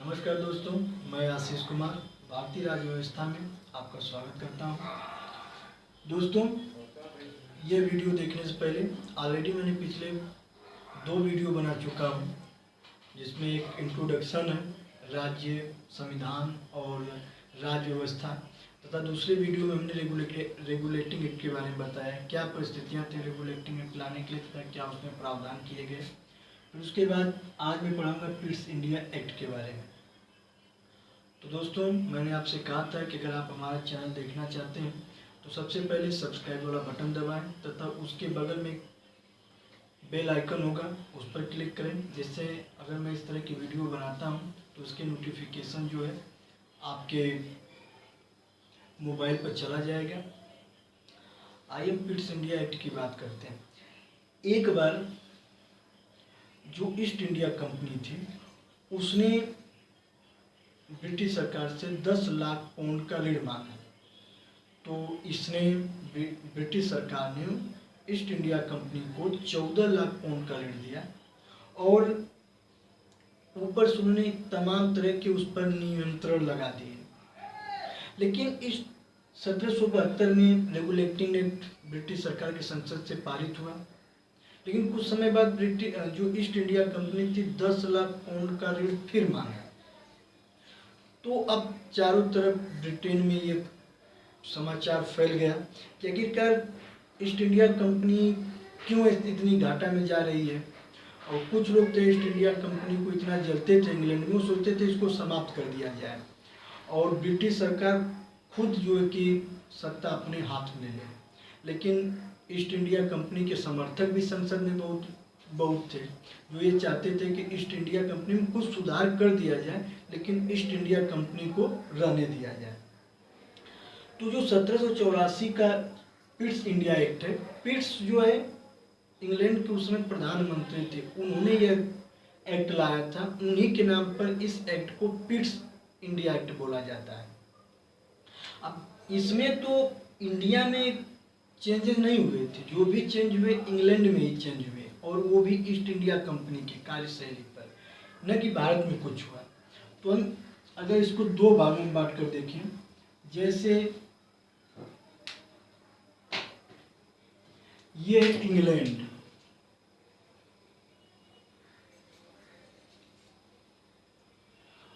नमस्कार दोस्तों, मैं आशीष कुमार भारतीय राज्य व्यवस्था में आपका स्वागत करता हूं। दोस्तों, ये वीडियो देखने से पहले ऑलरेडी मैंने पिछले 2 वीडियो बना चुका हूं, जिसमें एक इंट्रोडक्शन है राज्य, संविधान और राज्य व्यवस्था तथा दूसरे वीडियो में हमने रेगुलेटिंग एक्ट के बारे में बताया, क्या परिस्थितियाँ थी रेगुलेटिंग एक्ट लाने के लिए तथा क्या उसमें प्रावधान किए गए। फिर उसके बाद आज मैं पढ़ाऊँगा पिट्स इंडिया एक्ट के बारे में। तो दोस्तों, मैंने आपसे कहा था कि अगर आप हमारा चैनल देखना चाहते हैं तो सबसे पहले सब्सक्राइब वाला बटन दबाएं तथा उसके बगल में बेल आइकन होगा, उस पर क्लिक करें, जिससे अगर मैं इस तरह की वीडियो बनाता हूं तो उसके नोटिफिकेशन जो है आपके मोबाइल पर चला जाएगा। आइए पिट्स इंडिया एक्ट की बात करते हैं। एक बार जो ईस्ट इंडिया कंपनी थी उसने ब्रिटिश सरकार से 10 लाख पाउंड का ऋण मांगा, तो इसने ब्रिटिश सरकार ने ईस्ट इंडिया कंपनी को 14 लाख पाउंड का ऋण दिया और ऊपर से उन्होंने तमाम तरह के उस पर नियंत्रण लगा दिए। लेकिन इस 1772 में रेगुलेटिंग एक्ट ब्रिटिश सरकार की संसद से पारित हुआ, लेकिन कुछ समय बाद जो ईस्ट इंडिया कंपनी थी 10 लाख पाउंड का ऋण फिर मांगा। तो अब चारों तरफ ब्रिटेन में ये समाचार फैल गया कि आखिरकार ईस्ट इंडिया कंपनी क्यों इतनी घाटा में जा रही है। और कुछ लोग थे ईस्ट इंडिया कंपनी को इतना जलते थे इंग्लैंड में, वो सोचते थे इसको समाप्त कर दिया जाए और ब्रिटिश सरकार खुद जो है कि सत्ता अपने हाथ में ले। लेकिन ईस्ट इंडिया कंपनी के समर्थक भी संसद में बहुत थे जो ये चाहते थे कि ईस्ट इंडिया कंपनी में कुछ सुधार कर दिया जाए, लेकिन ईस्ट इंडिया कंपनी को रहने दिया जाए। तो जो 1784 का पिट्स इंडिया एक्ट है, पिट्स जो है इंग्लैंड के उसमें प्रधानमंत्री थे, उन्होंने यह एक्ट लाया था। उन्हीं के नाम पर इस एक्ट को पिट्स इंडिया एक्ट बोला जाता है। अब इसमें तो इंडिया में चेंजेस नहीं हुए थे, जो भी चेंज हुए इंग्लैंड में ही चेंज हुए, और वो भी ईस्ट इंडिया कंपनी की कार्यशैली पर, न कि भारत में कुछ हुआ। तो हम अगर इसको 2 भागों में बांट कर देखें, जैसे ये है इंग्लैंड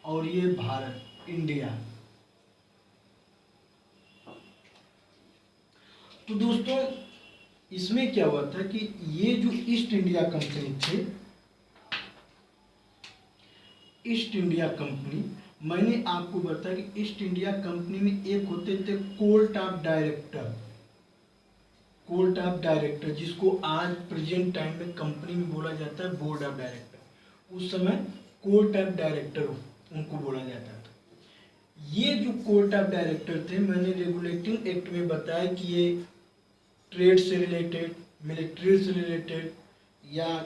और ये भारत, इंडिया। तो दोस्तों, इसमें क्या हुआ था कि ये जो ईस्ट इंडिया कंपनी थी, ईस्ट इंडिया कंपनी, मैंने आपको बताया कि ईस्ट इंडिया कंपनी में एक होते थे court of director, court of director, जिसको आज प्रेजेंट टाइम में कंपनी में बोला जाता है बोर्ड ऑफ डायरेक्टर। उस समय कोर्ट ऑफ डायरेक्टर उनको बोला जाता था। ये जो कोर्ट ऑफ डायरेक्टर थे, मैंने रेगुलेटिंग एक्ट में बताया कि ये ट्रेड से रिलेटेड, मिलिट्री से रिलेटेड या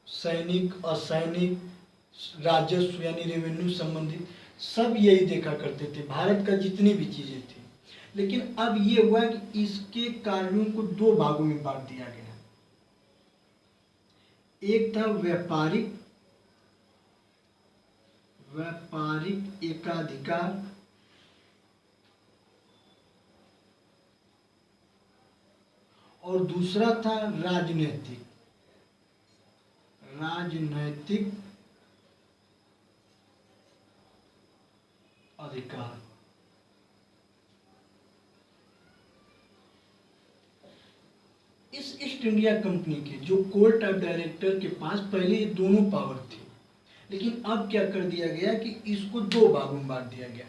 सैनिक, असैनिक, राजस्व यानी रेवेन्यू संबंधित सब यही देखा करते थे, भारत का जितनी भी चीजें थी। लेकिन अब ये हुआ कि इसके कार्यों को 2 भागों में बांट दिया गया। एक था व्यापारिक एकाधिकार और दूसरा था राजनैतिक अधिकार। इस ईस्ट इंडिया कंपनी के जो कोर्ट ऑफ डायरेक्टर के पास पहले ये दोनों पावर थी, लेकिन अब क्या कर दिया गया कि इसको 2 भागों में बांट दिया गया।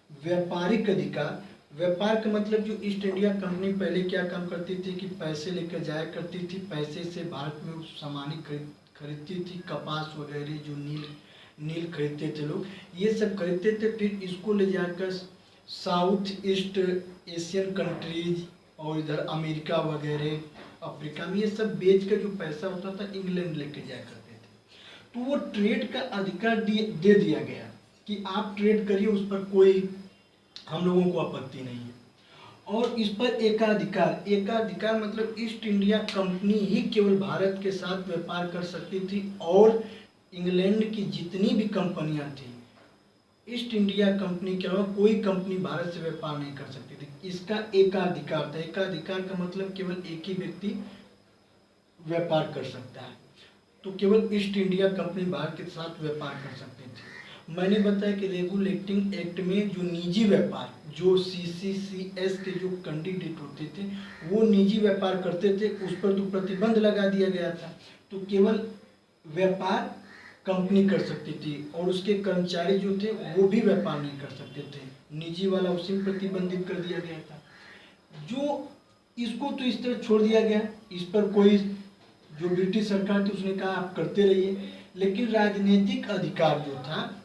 व्यापारिक अधिकार, व्यापार का मतलब जो ईस्ट इंडिया कंपनी पहले क्या काम करती थी कि पैसे लेकर जाया करती थी, पैसे से भारत में सामान खरीदती थी, कपास वगैरह, जो नील खरीदते थे लोग, ये सब खरीदते थे। फिर इसको ले जाकर साउथ ईस्ट एशियन कंट्रीज और इधर अमेरिका वगैरह, अफ्रीका में, ये सब बेच कर जो पैसा होता था इंग्लैंड लेके जाया करते थे। तो वो ट्रेड का अधिकार दे दिया गया कि आप ट्रेड करिए, उस पर कोई हम लोगों को आपत्ति नहीं है। और इस पर एकाधिकार मतलब ईस्ट इंडिया कंपनी ही केवल भारत के साथ व्यापार कर सकती थी और इंग्लैंड की जितनी भी कंपनियां थी, ईस्ट इंडिया कंपनी के अलावा कोई कंपनी भारत से व्यापार नहीं कर सकती थी। इसका एकाधिकार था। एकाधिकार का मतलब केवल एक ही व्यक्ति व्यापार कर सकता है। तो केवल ईस्ट इंडिया कंपनी भारत के साथ व्यापार कर सकती थी। मैंने बताया कि रेगुलेटिंग एक्ट में जो निजी व्यापार, जो CCCS के जो कैंडिडेट होते थे वो निजी व्यापार करते थे, उस पर तो प्रतिबंध लगा दिया गया था। तो केवल व्यापार कंपनी कर सकती थी और उसके कर्मचारी जो थे वो भी व्यापार नहीं कर सकते थे। निजी वाला उसी में प्रतिबंधित कर दिया गया था। जो इसको तो इस तरह छोड़ दिया गया, इस पर कोई, जो ब्रिटिश सरकार थी उसने कहा आप करते रहिए, लेकिन राजनीतिक अधिकार जो था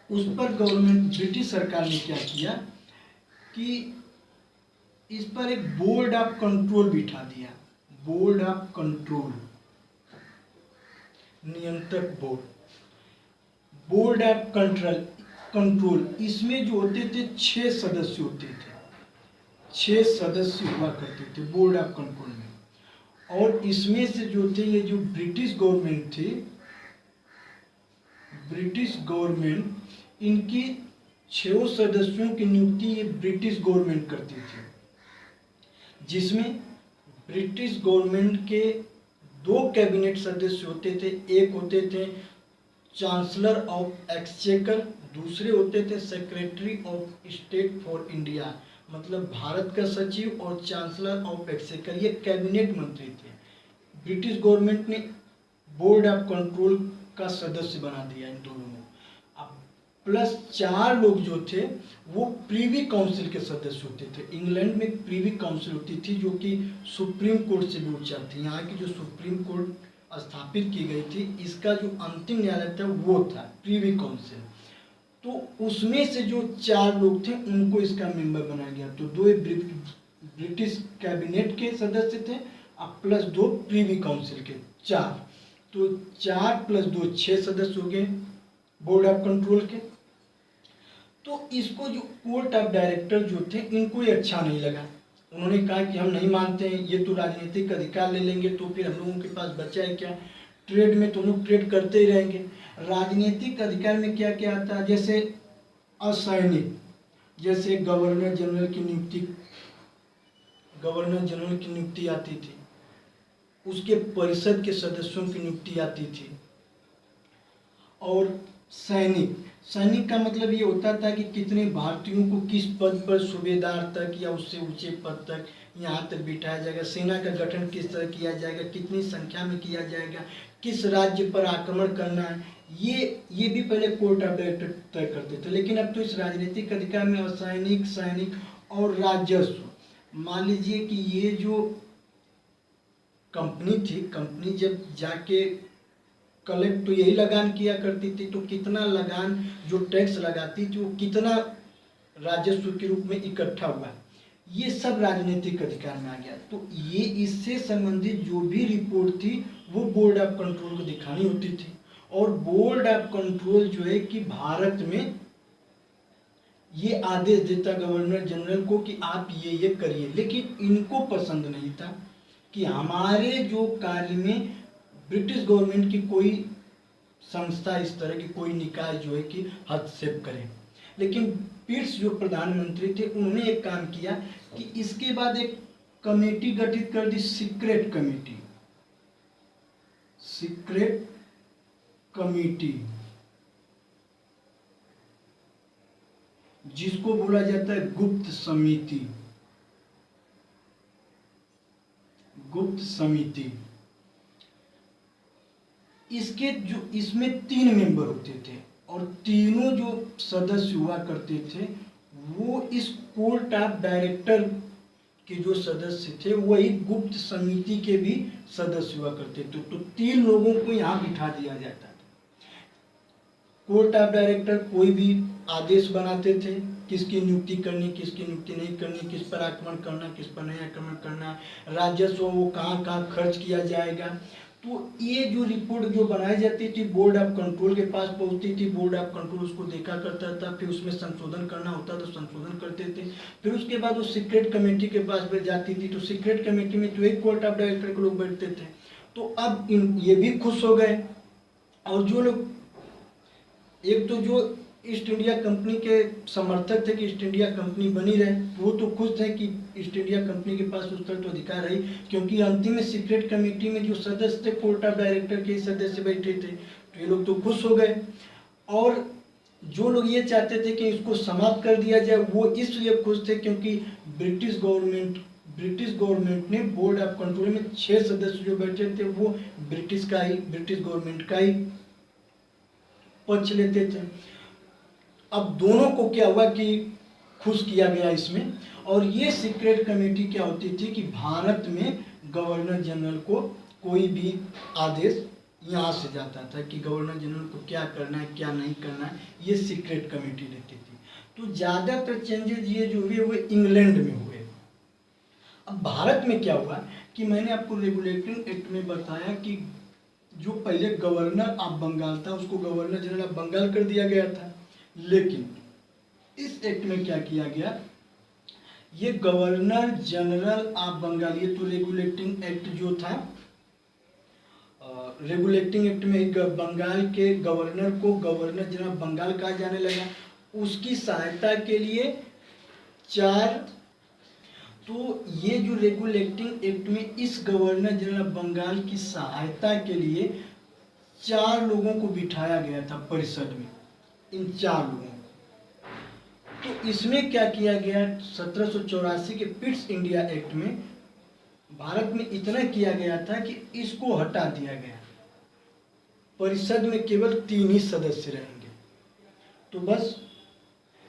उस पर गवर्नमेंट, ब्रिटिश सरकार ने क्या किया कि इस पर एक बोर्ड ऑफ कंट्रोल बिठा दिया। बोर्ड ऑफ कंट्रोल, नियंत्रक बोर्ड, बोर्ड ऑफ कंट्रोल। इसमें जो होते थे 6 सदस्य होते थे, 6 सदस्य हुआ करते थे बोर्ड ऑफ कंट्रोल में। और इसमें से जो थे, ये जो ब्रिटिश गवर्नमेंट थी, ब्रिटिश गवर्नमेंट, इनकी 6 सदस्यों की नियुक्ति ये ब्रिटिश गवर्नमेंट करती थी, जिसमें ब्रिटिश गवर्नमेंट के 2 कैबिनेट सदस्य होते थे। एक होते थे चांसलर ऑफ एक्सचेकर, दूसरे होते थे secretary of state for India, मतलब भारत का सचिव और चांसलर ऑफ एक्सचेकर, ये कैबिनेट मंत्री थे। ब्रिटिश गवर्नमेंट ने बोर्ड ऑफ कंट्रोल का सदस्य बना दिया इन दोनों को। अब प्लस 4 लोग जो थे वो प्रीवी काउंसिल के सदस्य होते थे। इंग्लैंड में प्रीवी काउंसिल होती थी जो कि सुप्रीम कोर्ट से भी ऊंचा थी। यहाँ की जो सुप्रीम कोर्ट स्थापित की गई थी, इसका जो अंतिम न्यायालय था वो था प्रीवी काउंसिल। तो उसमें से जो 4 लोग थे उनको इसका मेंबर बनाया गया। तो 2 ब्रिटिश कैबिनेट के सदस्य थे और प्लस 2 प्रीवी काउंसिल के, 4। तो 4 + 2 6 सदस्य हो गए बोर्ड ऑफ कंट्रोल के। तो इसको जो कोर्ट ऑफ डायरेक्टर जो थे, इनको ये अच्छा नहीं लगा। उन्होंने कहा कि हम नहीं मानते हैं, ये तो राजनीतिक अधिकार ले लेंगे तो फिर हम लोगों के पास बचा है क्या, ट्रेड में तो लोग ट्रेड करते ही रहेंगे। राजनीतिक अधिकार में क्या क्या आता है, जैसे असैनिक, जैसे गवर्नर जनरल की नियुक्ति आती थी, उसके परिषद के सदस्यों की नियुक्ति आती थी। और सैनिक का मतलब ये होता था कि कितने भारतीयों को किस पद पर, सूबेदार तक या उससे ऊंचे पद तक यहाँ तक बिठाया जाएगा, सेना का गठन किस तरह किया जाएगा, कितनी संख्या में किया जाएगा, किस राज्य पर आक्रमण करना है, ये भी पहले कोर्ट ऑफ डायरेक्टर तय करते थे। लेकिन अब तो इस राजनीतिक अधिकार में असैनिक, सैनिक और राजस्व, मान लीजिए कि ये जो कंपनी थी, कंपनी जब जाके कलेक्ट तो यही लगान किया करती थी, तो कितना लगान जो टैक्स लगाती थी वो कितना राजस्व के रूप में इकट्ठा हुआ, ये सब राजनीतिक अधिकार में आ गया। तो ये इससे संबंधित जो भी रिपोर्ट थी वो बोर्ड ऑफ कंट्रोल को दिखानी होती थी। और बोर्ड ऑफ कंट्रोल जो है कि भारत में ये आदेश देता गवर्नर जनरल को कि आप ये करिए, लेकिन इनको पसंद नहीं था कि हमारे जो कार्य में ब्रिटिश गवर्नमेंट की कोई संस्था, इस तरह की कोई निकाय जो है कि हस्तक्षेप करे। लेकिन पीट्स जो प्रधानमंत्री थे उन्होंने एक काम किया कि इसके बाद एक कमेटी गठित कर दी, सीक्रेट कमेटी, जिसको बोला जाता है गुप्त समिति। इसके जो इसमें 3 मेंबर होते थे और तीनों जो सदस्य हुआ करते थे वो इस कोर्ट ऑफ डायरेक्टर के जो सदस्य थे वही गुप्त समिति के भी सदस्य हुआ करते थे। तो 3 लोगों को यहाँ बिठा दिया जाता था। कोर्ट ऑफ डायरेक्टर कोई भी आदेश बनाते थे, किसकी नियुक्ति करनी, किसकी नियुक्ति नहीं करनी, किस पर आक्रमण करना, किस पर नहीं आक्रमण करना, राजस्व वो कहाँ कहाँ खर्च किया जाएगा। तो ये जो रिपोर्ट जो बनाई जाती थी बोर्ड ऑफ कंट्रोल के पास पहुंचती थी, बोर्ड ऑफ कंट्रोल उसको देखा करता था, फिर उसमें संशोधन करना होता तो संशोधन करते थे। फिर उसके बाद वो सीक्रेट कमेटी के पास जाती थी, तो सीक्रेट कमेटी में तो एक कोर्ट ऑफ डायरेक्टर के लोग बैठते थे। तो अब ये भी खुश हो गए और जो लोग, एक तो जो ईस्ट इंडिया कंपनी के समर्थक थे कि ईस्ट इंडिया कंपनी बनी रहे, वो तो खुश थे कि ईस्ट इंडिया कंपनी के पास उस तरह तो अधिकार है, क्योंकि अंतिम में सीक्रेट कमेटी में जो सदस्य थे कोर्ट ऑफ डायरेक्टर के सदस्य बैठे थे, तो ये लोग तो खुश हो गए। और जो लोग ये चाहते थे कि इसको समाप्त कर दिया जाए, वो इसलिए खुश थे क्योंकि ब्रिटिश गवर्नमेंट ने बोर्ड ऑफ कंट्रोल में 6 सदस्य जो बैठे थे वो ब्रिटिश गवर्नमेंट का ही पक्ष लेते थे। अब दोनों को क्या हुआ कि खुश किया गया इसमें। और ये सीक्रेट कमेटी क्या होती थी कि भारत में गवर्नर जनरल को कोई भी आदेश यहाँ से जाता था कि गवर्नर जनरल को क्या करना है क्या नहीं करना है, ये सीक्रेट कमेटी लेती थी। तो ज़्यादातर चेंजेस ये जो हुए वो इंग्लैंड में हुए। अब भारत में क्या हुआ कि मैंने आपको रेगुलेटिंग एक्ट में बताया कि जो पहले गवर्नर ऑफ बंगाल था उसको गवर्नर जनरल ऑफ बंगाल कर दिया गया था, लेकिन इस एक्ट में क्या किया गया, ये गवर्नर जनरल ऑफ बंगाल, ये तो रेगुलेटिंग एक्ट जो था, रेगुलेटिंग एक्ट में बंगाल के गवर्नर को गवर्नर जनरल बंगाल कहा जाने लगा। उसकी सहायता के लिए 4, तो ये जो रेगुलेटिंग एक्ट में इस गवर्नर जनरल बंगाल की सहायता के लिए 4 लोगों को बिठाया गया था परिषद में, इन 4 लोगों को। तो इसमें क्या किया गया, 1784 के पिट्स इंडिया एक्ट में भारत में इतना किया गया था कि इसको हटा दिया गया, परिषद में केवल 3 ही सदस्य रहेंगे। तो बस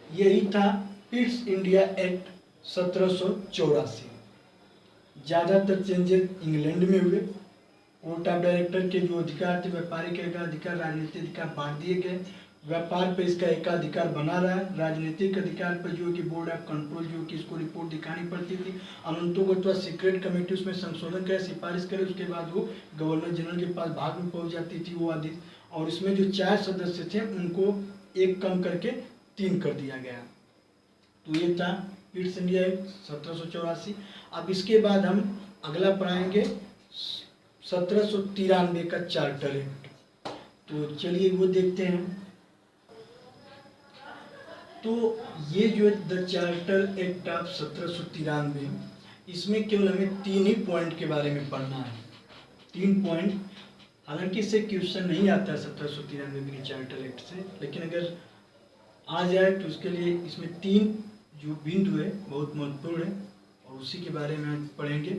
यही था पिट्स इंडिया एक्ट 1784। ज़्यादातर चेंजेस इंग्लैंड में हुए। कोर्ट ऑफ डायरेक्टर के जो अधिकार थे, व्यापारिक एकाधिकार, राजनीतिक अधिकार बांट दिए गए। व्यापार पे इसका एकाधिकार बना रहा है। राजनीतिक अधिकार पर जो कि बोर्ड ऑफ कंट्रोल जो कि इसको रिपोर्ट दिखानी पड़ती थी, अनंतोगत्वा सीक्रेट कमेटी उसमें संशोधन करे, सिफारिश करे, उसके बाद वो गवर्नर जनरल के पास भाग में पहुंच जाती थी वो आदेश। और इसमें जो 4 सदस्य थे उनको 1 कम करके 3 कर दिया गया। तो ये था पिट्स इंडिया एक्ट 1784। अब इसके बाद हम अगला पढ़ाएंगे 1793 का चार्टर एक्ट। तो चलिए वो देखते हैं। तो ये जो द चार्टर एक्ट ऑफ 1793, इसमें केवल हमें 3 ही पॉइंट के बारे में पढ़ना है। 3 पॉइंट, हालांकि इससे क्वेश्चन नहीं आता 1793 के चार्टर एक्ट से, लेकिन अगर आ जाए तो उसके लिए इसमें 3 जो बिंदु है बहुत महत्वपूर्ण है और उसी के बारे में पढ़ेंगे।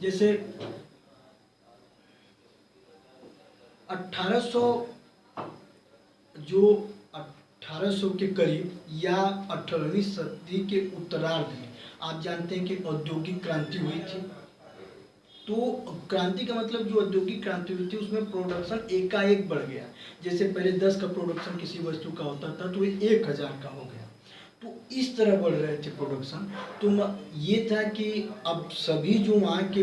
जैसे 1800 के करीब या 18वीं सदी के उत्तरार्ध में आप जानते हैं कि औद्योगिक क्रांति हुई थी। तो क्रांति का मतलब जो औद्योगिक क्रांति हुई थी उसमें प्रोडक्शन एकाएक बढ़ गया। जैसे पहले 10 का प्रोडक्शन किसी वस्तु का होता था तो ये 1000 का हो गया। तो इस तरह बढ़ रहे थे प्रोडक्शन। तो ये था कि अब सभी जो वहाँ के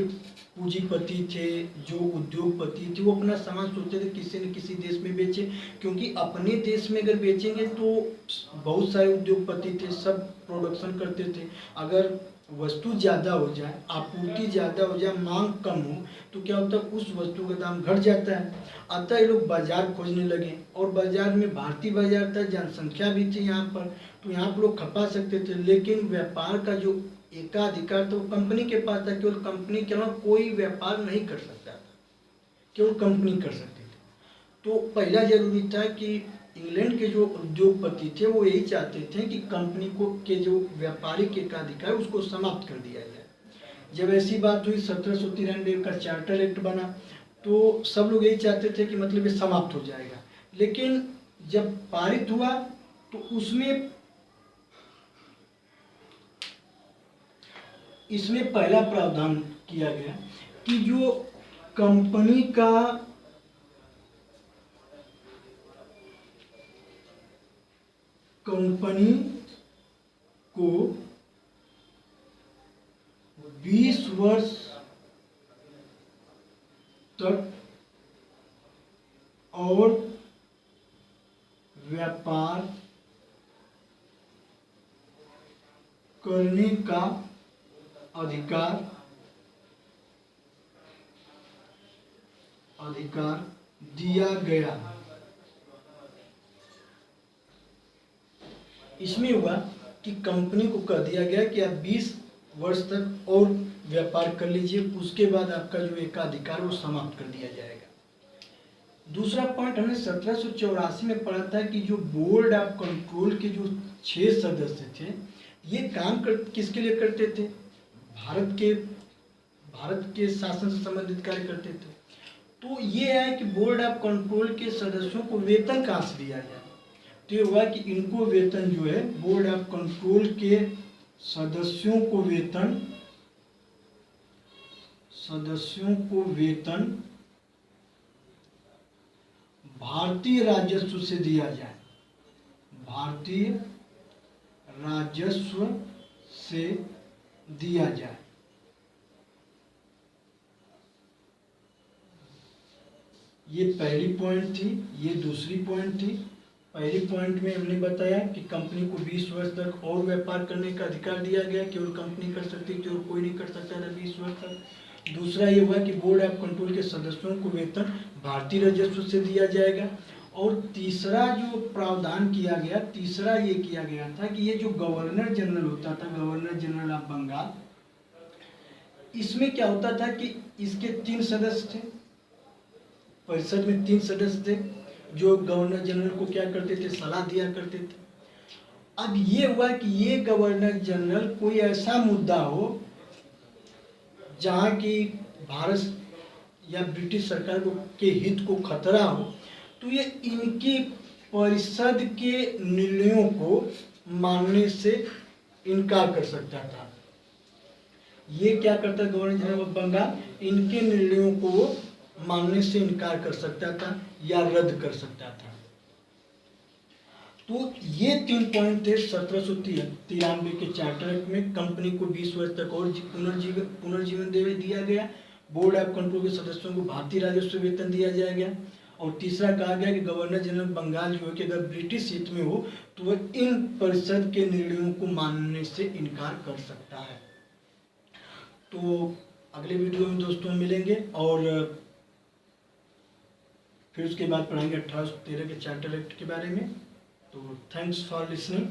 पूंजीपति थे, जो उद्योगपति थे, वो अपना सामान सोचते थे किसी न किसी देश में बेचे, क्योंकि अपने देश में अगर बेचेंगे तो बहुत सारे उद्योगपति थे, सब प्रोडक्शन करते थे। अगर वस्तु ज़्यादा हो जाए, आपूर्ति ज़्यादा हो जाए, मांग कम हो, तो क्या होता है उस वस्तु का दाम घट जाता है। अतः ये लोग बाजार खोजने लगे और बाजार में भारतीय बाजार था, जनसंख्या भी थी यहाँ पर, तो यहाँ पर लोग खपा सकते थे। लेकिन व्यापार का जो एकाधिकार तो कंपनी के पास था, केवल कंपनी के अलावा कोई व्यापार नहीं कर सकता था, केवल कंपनी कर सकती थी। तो पहला जरूरी था कि इंग्लैंड के जो उद्योगपति थे वो यही चाहते थे कि कंपनी को के जो व्यापारिक एकाधिकार उसको समाप्त कर दिया जाए। जब ऐसी बात हुई 1793 का चार्टर एक्ट बना, तो सब लोग यही चाहते थे कि मतलब ये समाप्त हो जाएगा। लेकिन जब पारित हुआ तो इसमें पहला प्रावधान किया गया कि जो कंपनी को 20 वर्ष तक और व्यापार करने का अधिकार दिया गया। इसमें हुआ कि कंपनी को कह दिया गया कि आप 20 वर्ष तक और व्यापार कर लीजिए, उसके बाद आपका जो एकाधिकार वो समाप्त कर दिया जाएगा। दूसरा पॉइंट हमने 1784 में पढ़ा था कि जो बोर्ड ऑफ कंट्रोल के जो 6 सदस्य थे, ये काम किसके लिए करते थे? भारत के शासन से संबंधित कार्य करते थे। तो ये है कि बोर्ड ऑफ कंट्रोल के सदस्यों को वेतन कहाँ से दिया जाए? तो ये हुआ कि इनको वेतन जो है, बोर्ड ऑफ कंट्रोल के सदस्यों को वेतन भारतीय राजस्व से दिया जाए। भारतीय राजस्व से दिया जाए। ये पहली पॉइंट थी। ये दूसरी पॉइंट थी। पहली पॉइंट में हमने बताया कि कंपनी को 20 वर्ष तक और व्यापार करने का अधिकार दिया गया, केवल कंपनी कर सकती थी और कोई नहीं कर सकता था 20 वर्ष तक। दूसरा ये हुआ कि बोर्ड ऑफ कंट्रोल के सदस्यों को वेतन भारतीय राजस्व से दिया जाएगा। और तीसरा जो प्रावधान किया गया, तीसरा ये किया गया था कि ये जो गवर्नर जनरल होता था, गवर्नर जनरल ऑफ बंगाल, इसमें क्या होता था कि इसके 3 सदस्य थे। परिषद में 3 सदस्य थे जो गवर्नर जनरल को क्या करते थे? सलाह दिया करते थे। अब ये हुआ कि ये गवर्नर जनरल कोई ऐसा मुद्दा हो जहां की भारत या ब्रिटिश सरकार के हित को खतरा हो, तो ये इनकी परिषद के निर्णयों को मानने से इनकार कर सकता था। ये क्या करता गवर्नर जनरल ऑफ बंगाल? इनके निर्णयों को मानने से इनकार कर सकता था या रद्द कर सकता था। तो ये 3 पॉइंट थे 1793 के चार्टर एक्ट में। कंपनी को 20 वर्ष तक और पुनर्जीवन दिया गया। बोर्ड ऑफ कंट्रोल के सदस्यों को भारतीय राजस्व वेतन दिया जाएगा। और तीसरा कहा गया कि गवर्नर जनरल बंगाल जो है कि अगर ब्रिटिश हित में हो तो वह इन परिषद के निर्णयों को मानने से इनकार कर सकता है। तो अगले वीडियो में दोस्तों मिलेंगे और फिर उसके बाद पढ़ाएंगे 1813 के चार्टर एक्ट के बारे में। तो थैंक्स फॉर लिसनिंग।